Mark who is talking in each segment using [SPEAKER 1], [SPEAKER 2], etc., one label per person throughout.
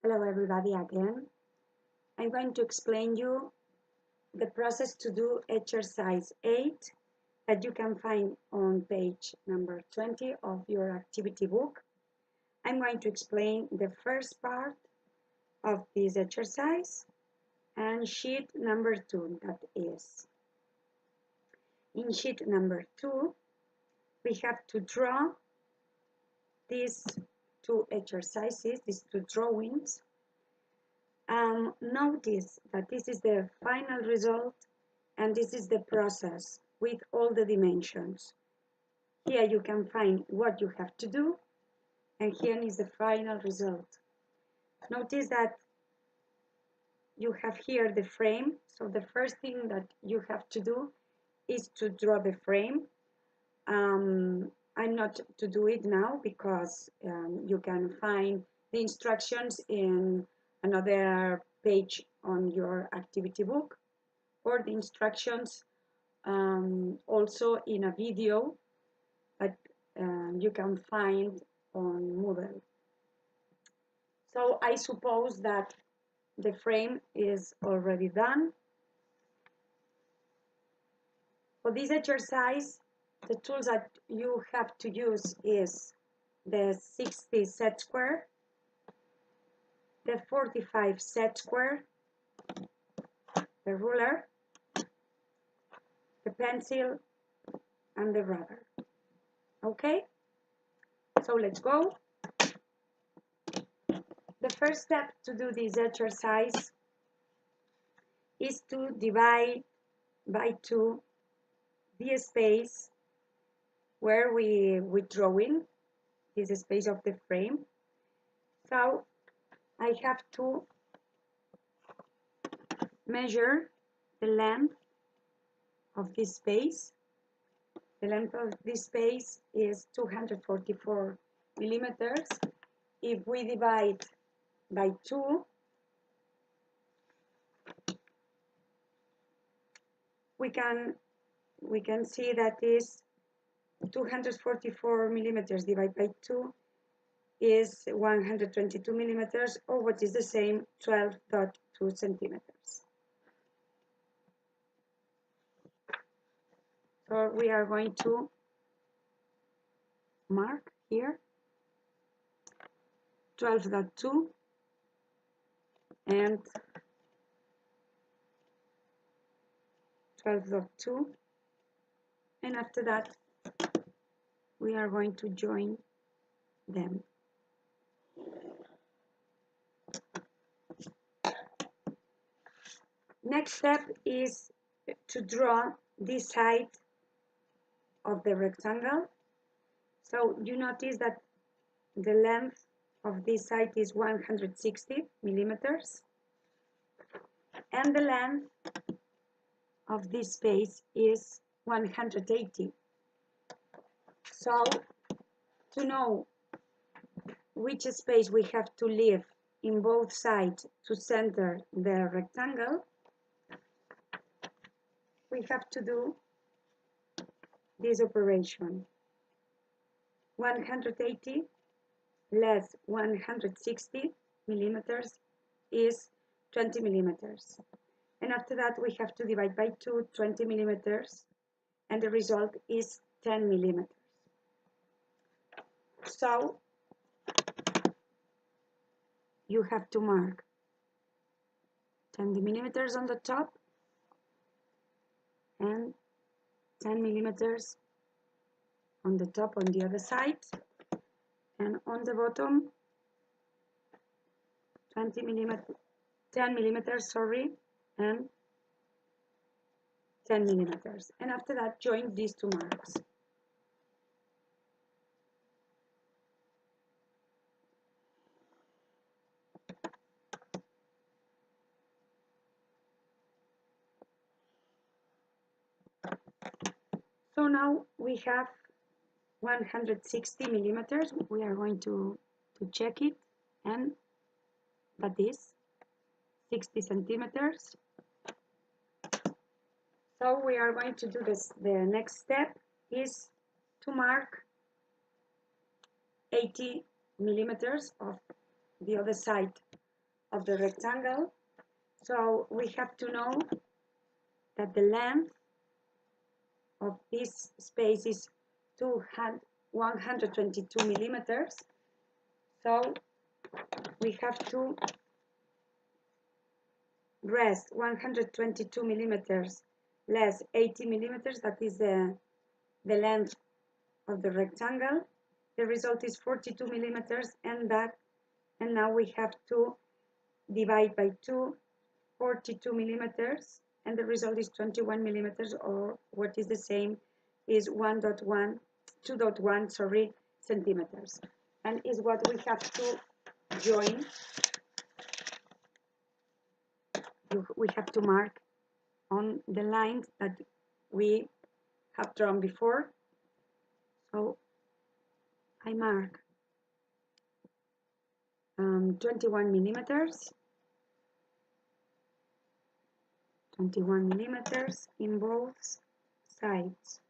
[SPEAKER 1] Hello everybody again. I'm going to explain you the process to do exercise 8 that you can find on page number 20 of your activity book. I'm going to explain the first part of this exercise and sheet number 2, that is. In sheet number 2, we have to draw these two exercises, these two drawings. Notice that this is the final result and this is the process with all the dimensions. Here you can find what you have to do, and here is the final result. Notice that you have here the frame, so the first thing that you have to do is to draw the frame. I'm not to do it now because you can find the instructions in another page on your activity book, or the instructions also in a video that you can find on Moodle. So I suppose that the frame is already done. For this exercise, the tools that you have to use is the 60 set square, the 45 set square, the ruler, the pencil, and the rubber. Okay, so let's go. The first step to do this exercise is to divide by 2 the space where we're drawing, this space of the frame. So I have to measure the length of this space. The length of this space is 244 millimeters. If we divide by 2, we can see that is 244 millimeters divided by 2 is 122 millimeters, or what is the same, 12.2 centimeters. So we are going to mark here 12.2 and 12.2, and after that we are going to join them. Next step is to draw this side of the rectangle. So you notice that the length of this side is 160 millimeters, and the length of this space is 180. So to know which space we have to leave in both sides to center the rectangle, we have to do this operation. 180 less 160 millimeters is 20 millimeters. And after that we have to divide by 2 20 millimeters, and the result is 10 millimeters. So you have to mark 10 millimeters on the top and 10 millimeters on the top on the other side, and on the bottom 10 millimeters, sorry, and 10 millimeters. And after that join these two marks. So now we have 160 millimeters. We are going to check it, and that is 60 centimeters. So we are going to do this. The next step is to mark 80 millimeters of the other side of the rectangle. So we have to know that the length of this space is 122 millimeters. So we have to rest 122 millimeters less 80 millimeters, that is the length of the rectangle. The result is 42 millimeters, and now we have to divide by 42 millimeters, and the result is 21 millimeters, or what is the same is 2.1 centimeters, and is what we have to join. We have to mark on the lines that we have drawn before. So I mark 21 millimeters in both sides.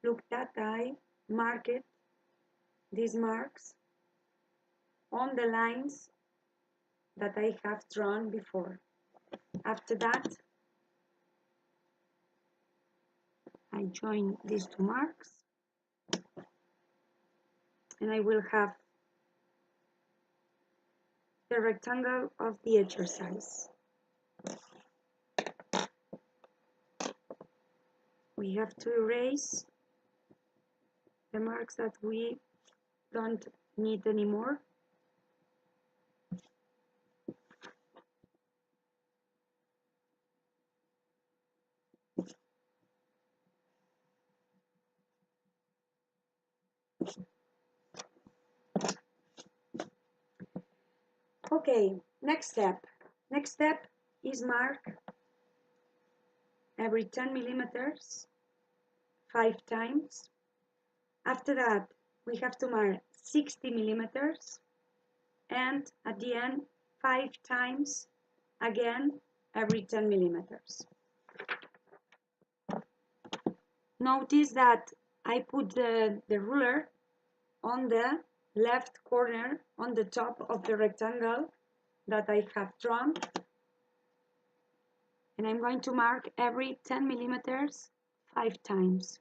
[SPEAKER 1] Look that I marked these marks on the lines that I have drawn before. After that, I join these two marks, and I will have the rectangle of the exercise. We have to erase the marks that we don't need anymore. Okay, next step. Next step is mark every 10 millimeters 5 times. After that, we have to mark 60 millimeters, and at the end 5 times again every 10 millimeters. Notice that I put the ruler on the left corner on the top of the rectangle that I have drawn, and I'm going to mark every 10 millimeters 5 times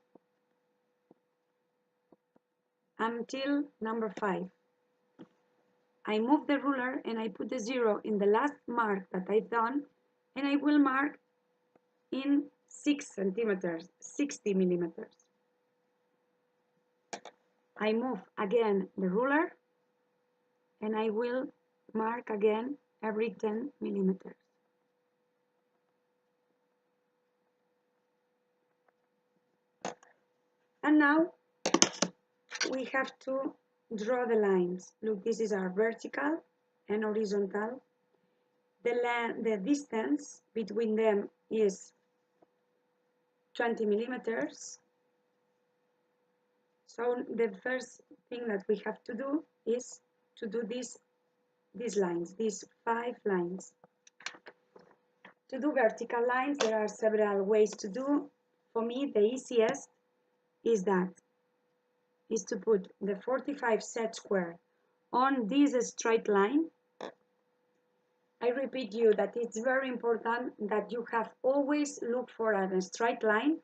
[SPEAKER 1] until number 5. I move the ruler and I put the 0 in the last mark that I've done, and I will mark in 6 centimeters, 60 millimeters. I move again the ruler and I will mark again every 10 millimeters. And now we have to draw the lines. Look, this is our vertical and horizontal. The distance between them is 20 millimeters. So the first thing that we have to do is to do these lines, these 5 lines. To do vertical lines, there are several ways to do. For me, the easiest is to put the 45 set square on this straight line. I repeat you that it's very important that you have always look for a straight line,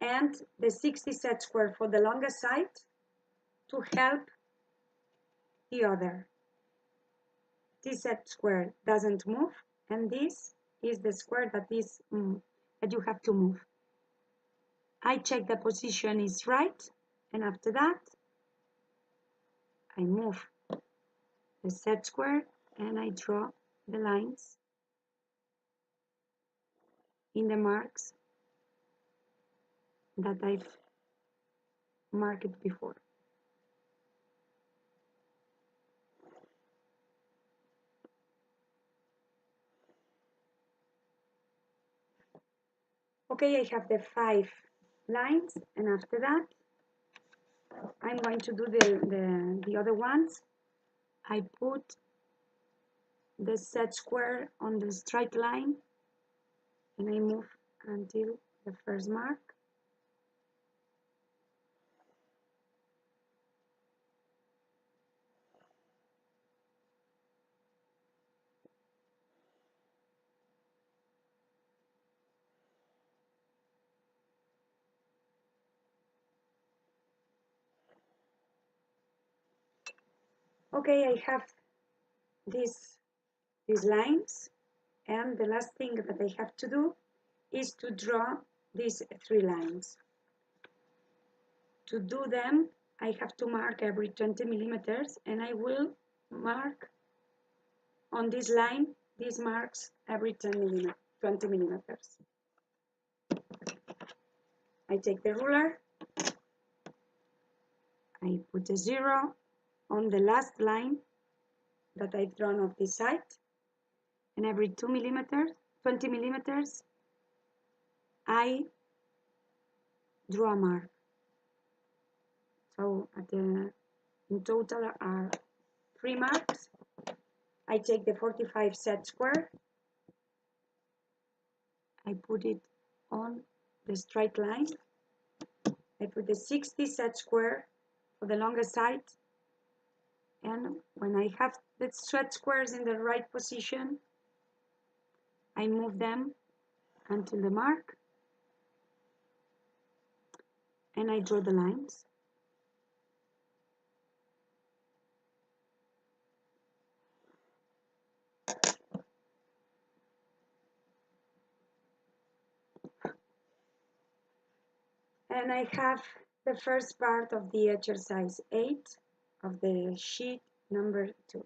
[SPEAKER 1] and the 60 set square for the longest side to help the other. This set square doesn't move, and this is the square that you have to move. I check the position is right, and after that I move the set square and I draw the lines in the marks that I've marked before. Okay, I have the 5 lines, and after that I'm going to do the other ones. I put the set square on the straight line and I move until the first mark. Okay, I have these lines, and the last thing that I have to do is to draw these 3 lines. To do them, I have to mark every 20 millimeters, and I will mark on this line these marks every 20 millimeters. I take the ruler, I put a 0 on the last line that I've drawn of this side, and every 20 millimeters, I draw a mark. So in total are 3 marks. I take the 45 set square, I put it on the straight line, I put the 60 set square for the longest side, and when I have the set squares in the right position, I move them until the mark, and I draw the lines. And I have the first part of the exercise 8 of the sheet number 2.